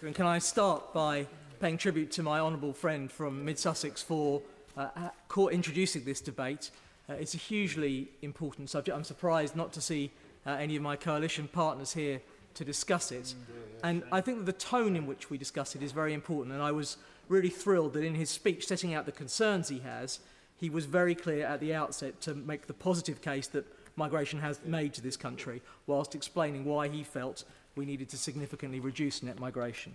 And can I start by paying tribute to my honourable friend from Mid-Sussex for introducing this debate. It's a hugely important subject. I'm surprised not to see any of my coalition partners here to discuss it. And I think that the tone in which we discuss it is very important, and I was really thrilled that in his speech setting out the concerns he has, he was very clear at the outset to make the positive case that migration has made to this country, whilst explaining why he felt we needed to significantly reduce net migration.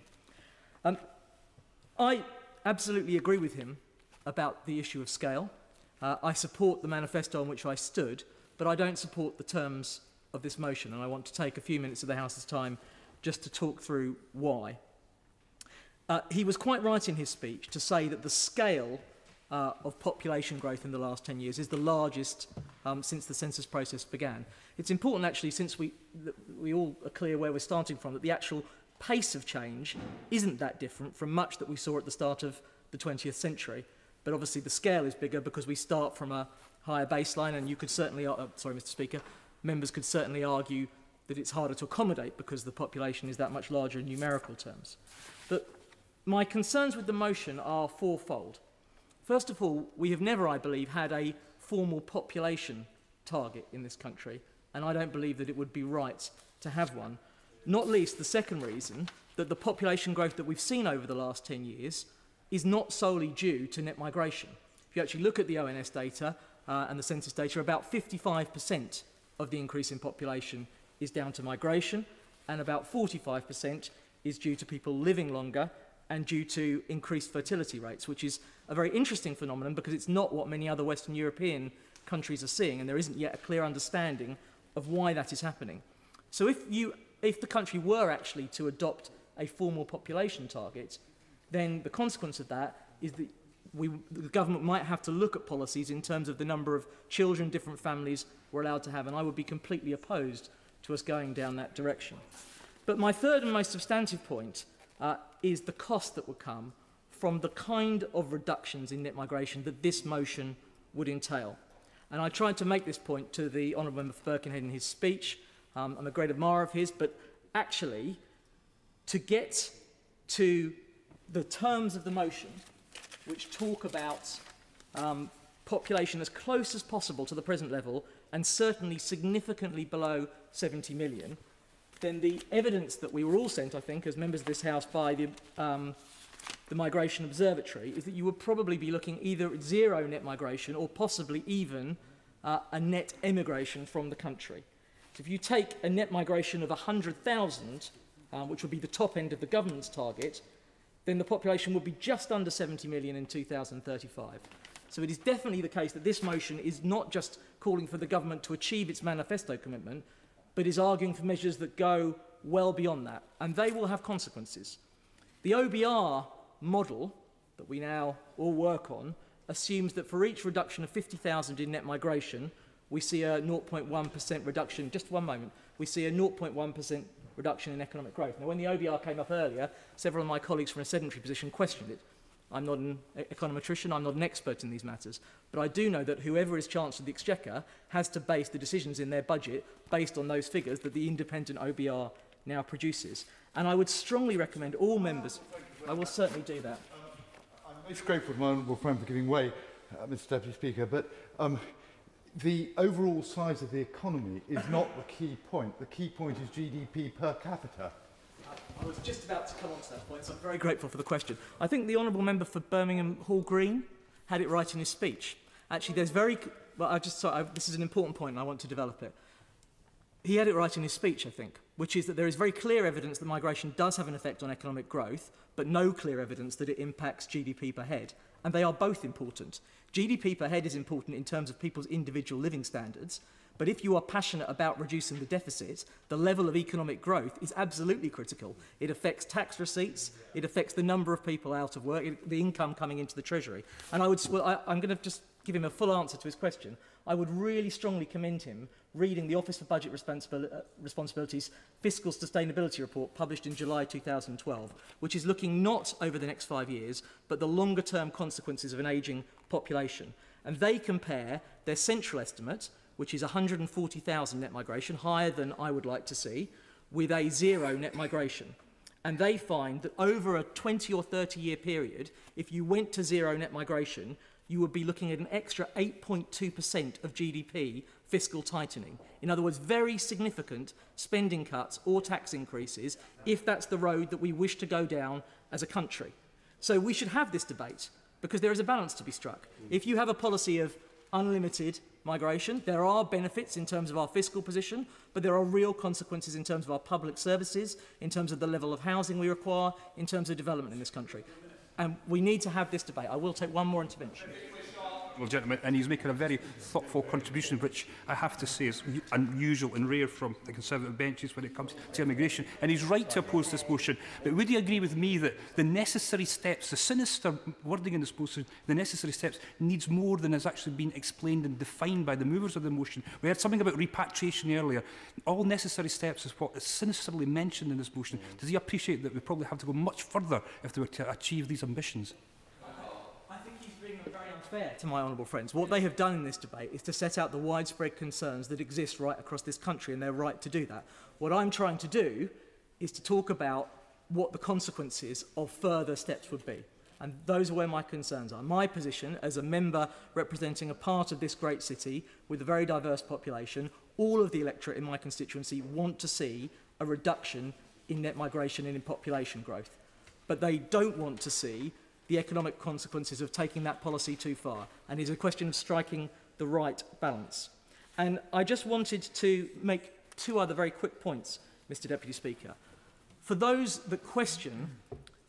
I absolutely agree with him about the issue of scale. I support the manifesto on which I stood, but I don't support the terms of this motion, and I want to take a few minutes of the House's time just to talk through why. He was quite right in his speech to say that the scale of population growth in the last 10 years is the largest since the census process began. It's important, actually, since we all are clear where we're starting from, that the actual pace of change isn't that different from much that we saw at the start of the 20th century. But obviously the scale is bigger because we start from a higher baseline, and you could certainly, sorry, Mr. Speaker, members could certainly argue that it's harder to accommodate because the population is that much larger in numerical terms. But my concerns with the motion are fourfold. First of all, we have never, I believe, had a formal population target in this country, and I don't believe that it would be right to have one. Not least the second reason, that the population growth that we've seen over the last 10 years is not solely due to net migration. If you actually look at the ONS data and the census data, about 55% of the increase in population is down to migration, and about 45% is due to people living longer and due to increased fertility rates, which is a very interesting phenomenon because it's not what many other Western European countries are seeing, and there isn't yet a clear understanding of why that is happening. So if the country were actually to adopt a formal population target, then the consequence of that is that the government might have to look at policies in terms of the number of children different families were allowed to have, and I would be completely opposed to us going down that direction. But my third and most substantive point is the cost that would come from the kind of reductions in net migration that this motion would entail. And I tried to make this point to the Honourable Member for Birkenhead in his speech. I'm a great admirer of his, but actually, to get to the terms of the motion, which talk about population as close as possible to the present level and certainly significantly below 70 million, then the evidence that we were all sent, I think, as members of this House by the Migration Observatory is that you would probably be looking either at zero net migration or possibly even a net emigration from the country. So if you take a net migration of 100,000, which would be the top end of the government's target, then the population would be just under 70 million in 2035. So it is definitely the case that this motion is not just calling for the government to achieve its manifesto commitment, but is arguing for measures that go well beyond that, and they will have consequences. The OBR model that we now all work on assumes that for each reduction of 50,000 in net migration, we see a 0.1% reduction, just one moment, we see a 0.1% reduction in economic growth. Now, when the OBR came up earlier, several of my colleagues from a sedentary position questioned it. I'm not an econometrician, I'm not an expert in these matters, but I do know that whoever is Chancellor of the Exchequer has to base the decisions in their budget based on those figures that the independent OBR now produces. And I would strongly recommend all members, I will certainly do that. I'm most grateful to my honourable friend for giving way, Mr Deputy Speaker, but the overall size of the economy is not the key point. The key point is GDP per capita. I was just about to come on to that point, so I'm very grateful for the question. I think the Honourable Member for Birmingham Hall Green had it right in his speech. Actually, there's this is an important point and I want to develop it. He had it right in his speech, I think, which is that there is very clear evidence that migration does have an effect on economic growth, but no clear evidence that it impacts GDP per head. And they are both important. GDP per head is important in terms of people's individual living standards, but if you are passionate about reducing the deficit, the level of economic growth is absolutely critical. It affects tax receipts, it affects the number of people out of work, the income coming into the Treasury. And I'm going to just give him a full answer to his question. I would really strongly commend him reading the Office for Budget Responsibility's Fiscal Sustainability Report published in July 2012, which is looking not over the next 5 years, but the longer-term consequences of an ageing population. And they compare their central estimate, which is 140,000 net migration, higher than I would like to see, with a zero net migration. And they find that over a 20 or 30-year period, if you went to zero net migration, you would be looking at an extra 8.2% of GDP fiscal tightening. In other words, very significant spending cuts or tax increases if that's the road that we wish to go down as a country. So we should have this debate because there is a balance to be struck. If you have a policy of unlimited migration, there are benefits in terms of our fiscal position, but there are real consequences in terms of our public services, in terms of the level of housing we require, in terms of development in this country. And we need to have this debate. I will take one more intervention. Well, gentlemen, and he's making a very thoughtful contribution, which I have to say is unusual and rare from the Conservative benches when it comes to immigration. And he's right to oppose this motion. But would he agree with me that the necessary steps, the sinister wording in this motion, the necessary steps needs more than has actually been explained and defined by the movers of the motion? We heard something about repatriation earlier. All necessary steps is what is sinisterly mentioned in this motion. Does he appreciate that we probably have to go much further if they were to achieve these ambitions? Fair to my honourable friends. What they have done in this debate is to set out the widespread concerns that exist right across this country, and they're right to do that. What I'm trying to do is to talk about what the consequences of further steps would be. And those are where my concerns are. My position as a member representing a part of this great city with a very diverse population, all of the electorate in my constituency want to see a reduction in net migration and in population growth. But they don't want to see the economic consequences of taking that policy too far, and it's a question of striking the right balance. And I just wanted to make two other very quick points, Mr. Deputy Speaker. For those that question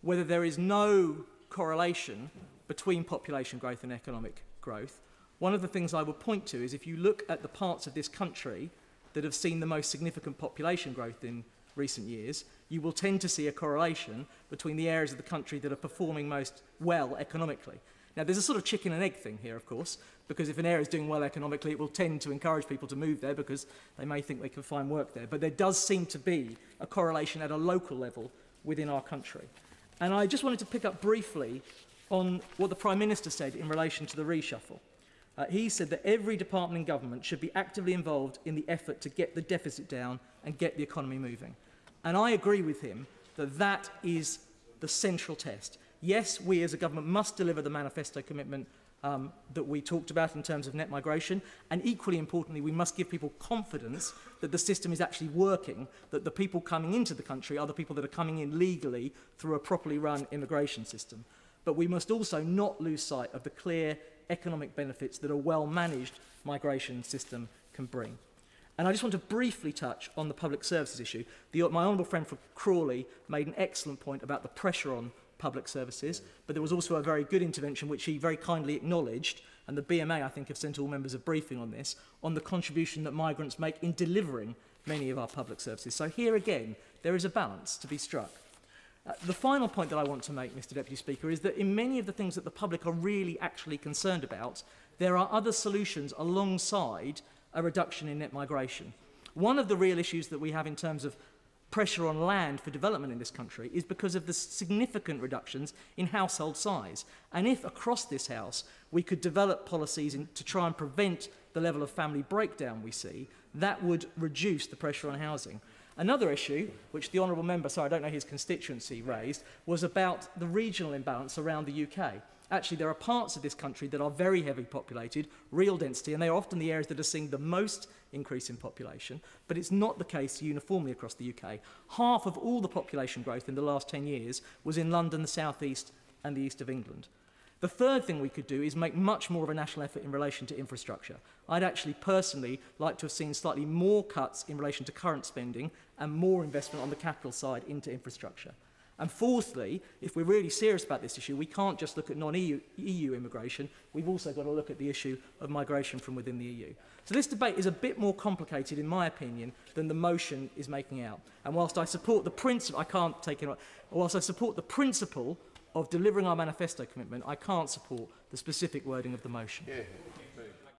whether there is no correlation between population growth and economic growth, one of the things I would point to is if you look at the parts of this country that have seen the most significant population growth in recent years, you will tend to see a correlation between the areas of the country that are performing most well economically. Now, there's a sort of chicken and egg thing here, of course, because if an area is doing well economically, it will tend to encourage people to move there because they may think they can find work there. But there does seem to be a correlation at a local level within our country. And I just wanted to pick up briefly on what the Prime Minister said in relation to the reshuffle. He said that every department in government should be actively involved in the effort to get the deficit down and get the economy moving. And I agree with him that that is the central test. Yes, we as a government must deliver the manifesto commitment that we talked about in terms of net migration, and equally importantly, we must give people confidence that the system is actually working, that the people coming into the country are the people that are coming in legally through a properly run immigration system. But we must also not lose sight of the clear economic benefits that a well-managed migration system can bring. And I just want to briefly touch on the public services issue. My honourable friend from Crawley made an excellent point about the pressure on public services, but there was also a very good intervention which he very kindly acknowledged, and the BMA, I think, have sent all members a briefing on this, on the contribution that migrants make in delivering many of our public services. So here again, there is a balance to be struck. The final point that I want to make, Mr. Deputy Speaker, is that in many of the things that the public are really actually concerned about, there are other solutions alongside a reduction in net migration. One of the real issues that we have in terms of pressure on land for development in this country is because of the significant reductions in household size. And if across this House we could develop policies to try and prevent the level of family breakdown we see, that would reduce the pressure on housing. Another issue, which the honourable member, sorry, I don't know his constituency, raised, was about the regional imbalance around the UK. Actually, there are parts of this country that are very heavily populated, real density, and they are often the areas that are seeing the most increase in population, but it's not the case uniformly across the UK. Half of all the population growth in the last 10 years was in London, the South East, and the East of England. The third thing we could do is make much more of a national effort in relation to infrastructure. I'd actually personally like to have seen slightly more cuts in relation to current spending and more investment on the capital side into infrastructure. And fourthly, if we're really serious about this issue, we can't just look at non-EU immigration. We've also got to look at the issue of migration from within the EU. So this debate is a bit more complicated, in my opinion, than the motion is making out. And whilst I support the principle, whilst I support the principle of delivering our manifesto commitment, I can't support the specific wording of the motion. Yeah.